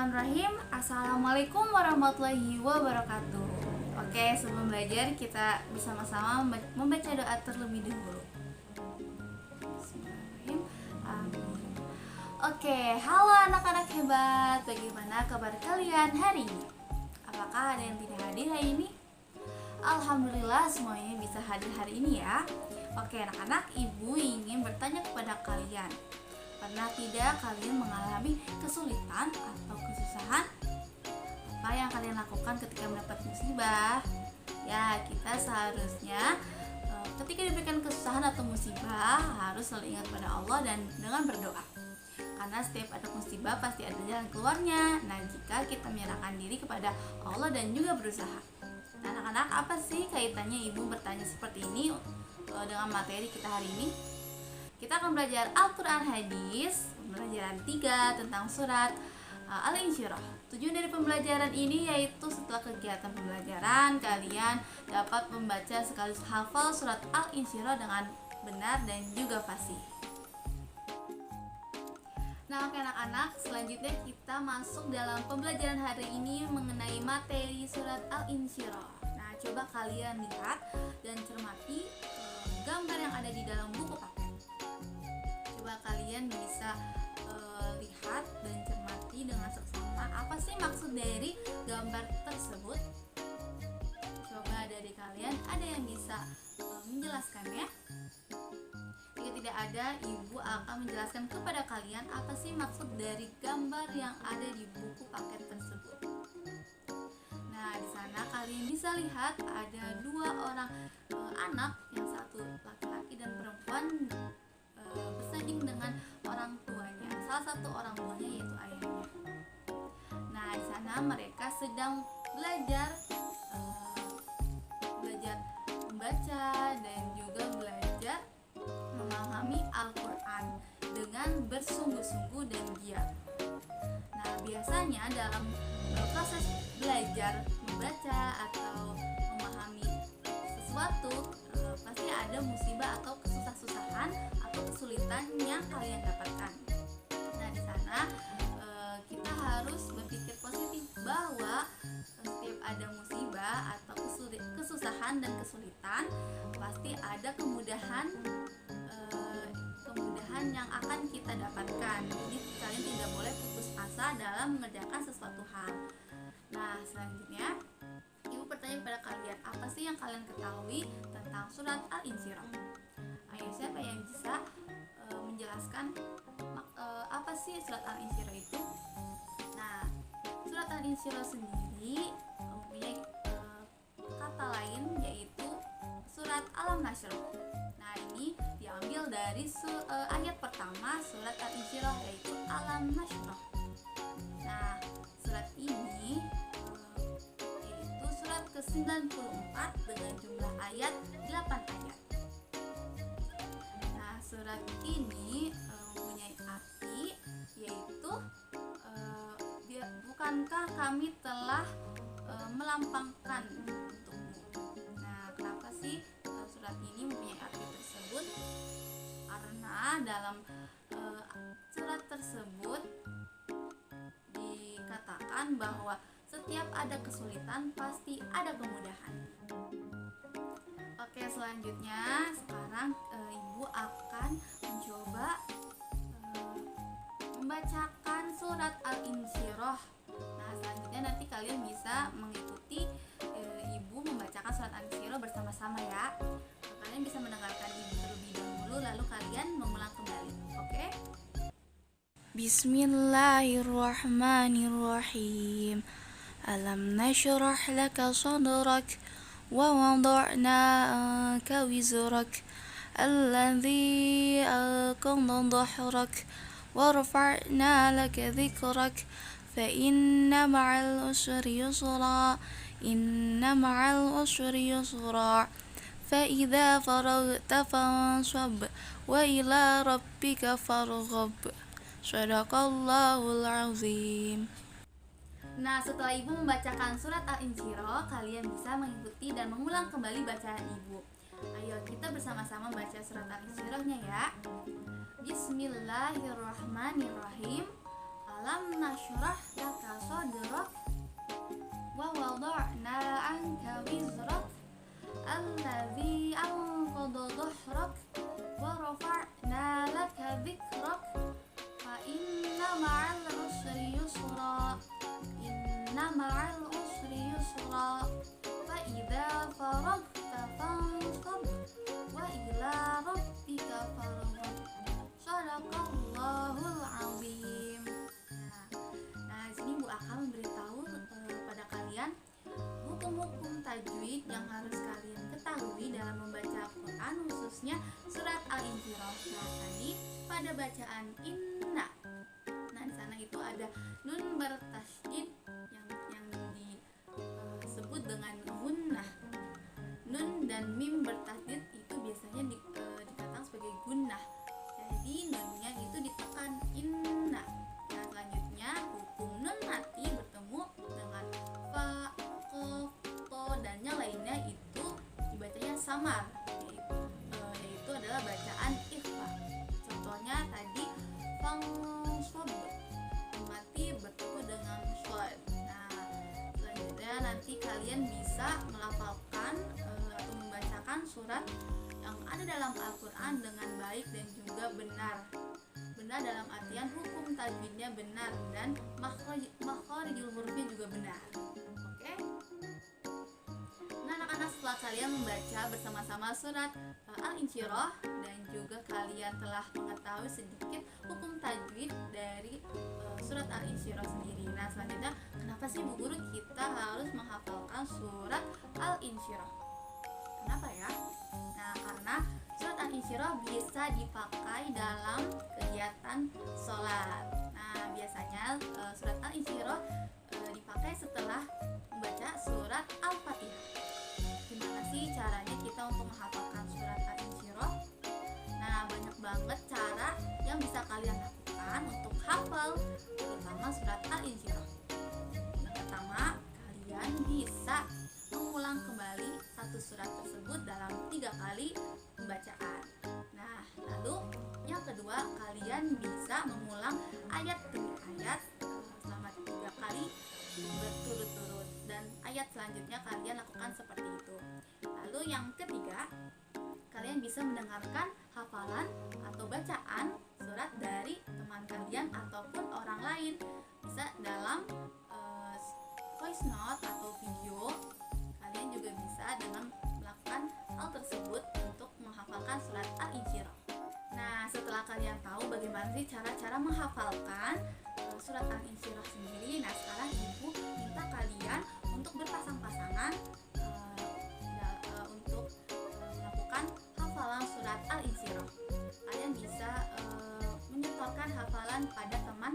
Bismillahirrahmanirrahim. Assalamualaikum warahmatullahi wabarakatuh. Oke, sebelum belajar kita bersama-sama membaca doa terlebih dahulu. Bismillahirrahmanirrahim. Amin. Oke, halo anak-anak hebat. Bagaimana kabar kalian hari ini? Apakah ada yang tidak hadir hari ini? Alhamdulillah semuanya bisa hadir hari ini ya. Oke anak-anak, ibu ingin bertanya kepada kalian, pernah tidak kalian mengalami kesulitan atau kesusahan? Apa yang kalian lakukan ketika mendapat musibah? Ya, kita seharusnya ketika diberikan kesusahan atau musibah harus selalu ingat pada Allah dan dengan berdoa. Karena setiap ada musibah pasti ada jalan keluarnya. Nah, jika kita menyerahkan diri kepada Allah dan juga berusaha. Nah, anak-anak, apa sih kaitannya ibu bertanya seperti ini dengan materi kita hari ini? Kita akan belajar Al-Quran Hadis, pembelajaran 3 tentang surat Al-Insyirah. Tujuan dari pembelajaran ini yaitu setelah kegiatan pembelajaran, kalian dapat membaca sekaligus hafal surat Al-Insyirah dengan benar dan juga fasih. Nah, oke anak-anak, selanjutnya kita masuk dalam pembelajaran hari ini mengenai materi surat Al-Insyirah. Nah, coba kalian lihat dan cermati gambar yang ada di dalam buku paket. Coba kalian bisa lihat dan cermati dengan seksama apa sih maksud dari gambar tersebut. Coba dari kalian ada yang bisa menjelaskannya. Jika tidak ada, ibu akan menjelaskan kepada kalian apa sih maksud dari gambar yang ada di buku paket tersebut. Nah, di sana kalian bisa lihat ada dua orang anak, yang satu laki-laki dan perempuan bersanding dengan orang tuanya. Salah satu orang tuanya yaitu ayahnya. Nah, di sana mereka sedang belajar membaca dan juga belajar memahami Al-Quran dengan bersungguh-sungguh dan giat. Nah, biasanya dalam proses belajar membaca atau memahami sesuatu pasti ada musibah atau kesusahan atau kesulitan yang kalian dapatkan. Nah, di sana kita harus berpikir positif bahwa setiap ada musibah atau kesusahan dan kesulitan pasti ada kemudahan yang akan kita dapatkan. Jadi kalian tidak boleh putus asa dalam mengerjakan sesuatu hal. Nah, selanjutnya ibu bertanya kepada kalian, apa sih yang kalian ketahui tentang surat Al-Insyirah? Ayo, siapa yang bisa menjelaskan apa sih surat Al-Insyirah itu? Nah, surat Al-Insyirah sendiri mempunyai kata lain yaitu surat Alam-Nashrah. Nah, ini diambil dari ayat pertama surat Al-Insyirah yaitu Alam-Nashrah. Nah, surat ini yaitu surat ke-94 dengan jumlah ayat 8 ayat. Nah, surat ini mempunyai arti yaitu bukankah kami telah melampangkan untukmu. Nah, kenapa sih surat ini mempunyai arti tersebut? Karena dalam surat tersebut dikatakan bahwa setiap ada kesulitan pasti ada kemudahan. Oke, selanjutnya sekarang ibu akan mencoba membacakan surat Al-Insyirah. Nah, selanjutnya nanti kalian bisa mengikuti ibu membacakan surat Al-Insyirah bersama-sama ya. Kalian bisa mendengarkan ibu terlebih dahulu lalu kalian mengulang kembali. Oke? Bismillahirrahmanirrahim. Alam nashrah laka sadrak wa wada'na anka wizrak alladhi anqadha dhahrak wa rafa'na laka dhikrak fa inna ma'al usri yusra inna ma'al usri yusra fa idza faraghta fansab wa ila rabbika farghab. Shadaqallahul azim. Nah, setelah ibu membacakan surat Al-Insyirah, kalian bisa mengikuti dan mengulang kembali bacaan ibu. Ayo kita bersama-sama baca surat Al-Insyirahnya ya. Bismillahirrahmanirrahim. alam nashrah laka sadrak wa wada'na anka wizrak alladzi anqadha dhahrak wa rafa'na laka dhikrak fa inna ma'al usri yusra inna ma'al usri yusra fa idza faragta fansab wa ila rabbika farghab. Shadaqallahul azim. Nah, di sini Bu Aka memberitahu pada kalian hukum-hukum tajwid yang harus kalian ketahui dalam membaca Al-Quran, khususnya surat Al-Insyirah. Nah, tadi pada bacaan inna. Nah, di sana itu ada nun bertasydid yang disebut dengan gunnah. Nun dan mim bertasydid itu biasanya dikatakan sebagai gunnah. Jadi nunnya itu ditekan inna. Nah, selanjutnya hukum nun mati bertemu dengan fa, qaf, to dan yang lainnya itu dibacanya samar, yaitu adalah bacaan ikhfa. Contohnya tadi fangsab mati bertemu dengan shad. Nah, selanjutnya nanti kalian bisa melafalkan atau membacakan surat yang ada dalam Al-Quran dengan baik dan juga benar. Benar dalam artian hukum tajwidnya benar dan makharijul hurufnya juga benar. Oke? Nah, anak-anak, setelah kalian membaca bersama-sama surat Al-Insyirah dan juga kalian telah mengetahui sedikit hukum tajwid dari surat Al-Insyirah sendiri. Nah, selanjutnya kenapa sih Bu Guru kita harus menghafalkan surat Al-Insyirah? Kenapa ya? Nah, karena surat Al-Insyirah bisa dipakai dalam kegiatan sholat. Nah, biasanya surat Al-Insyirah dipakai setelah membaca surat Al-Fatihah. Gimana sih caranya kita untuk menghafalkan surat Al-Insyirah? Nah, banyak banget cara yang bisa kalian lakukan untuk hafal, terutama surat Al-Insyirah. Yang pertama, kalian bisa mengulang kembali satu surat tersebut dalam 3 kali pembacaan. Nah, lalu yang kedua, kalian bisa mengulang ayat demi ayat selama 3 kali berturut-turut, dan ayat selanjutnya kalian lakukan seperti itu. Lalu yang ketiga, kalian bisa mendengarkan hafalan atau bacaan surat dari teman kalian ataupun orang lain, bisa dalam voice note atau video. Kalian juga bisa dengan melakukan hal tersebut untuk menghafalkan surat Al-Insyirah. Nah, setelah kalian tahu bagaimana sih cara-cara menghafalkan surat Al-Insyirah sendiri, nah sekarang Ibu minta kalian untuk berpasang-pasangan untuk melakukan hafalan surat Al-Insyirah. Kalian bisa menyetorkan hafalan pada teman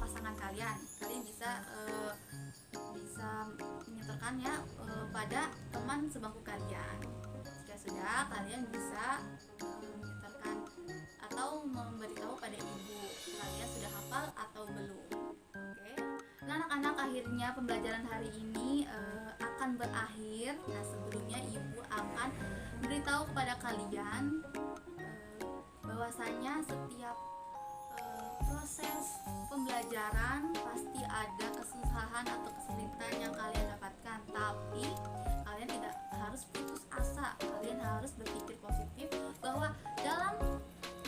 pasangan kalian. Kalian bisa menyetorkannya pada teman sebangku kalian. Jika sudah, kalian bisa menyetorkan atau memberitahu pada ibu kalian sudah hafal atau belum. Oke. Nah, anak-anak, akhirnya pembelajaran hari ini akan berakhir. Nah, sebelumnya ibu akan memberitahu kepada kalian bahwasanya setiap proses pembelajaran pasti ada kesusahan atau kesulitan yang kalian dapatkan, tapi kalian tidak harus putus asa. Kalian harus berpikir positif bahwa dalam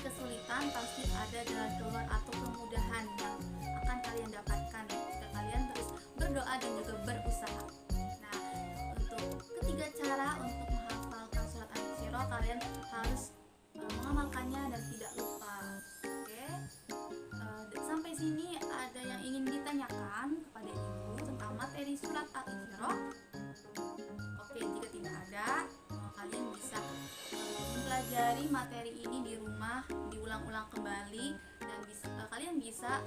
kesulitan pasti ada jalan keluar atau kemudahan yang akan kalian dapatkan jika kalian terus berdoa dan juga berusaha. Nah, untuk ketiga cara untuk menghafalkan surat Al-Insyirah, kalian harus mengamalkannya dan tidak lupa. Oke. Sampai sini ada yang ingin ditanyakan kepada ibu tentang materi surat Al-Insyirah? Oke, jika tidak ada, kalian bisa mempelajari materi ini di rumah, diulang-ulang kembali, dan kalian bisa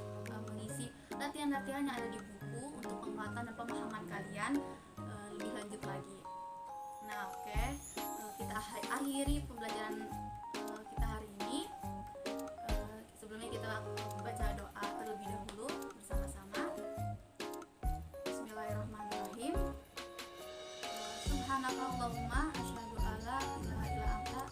mengisi latihan-latihan yang ada di buku untuk penguatan dan pemahaman kalian lebih lanjut lagi. Nah, oke, kita akhiri pembelajaran kita hari ini. Sebelumnya kita baca doa terlebih dahulu bersama-sama. Bismillahirrahmanirrahim. Subhanakallahumma asyhadu alla ilaha illa anta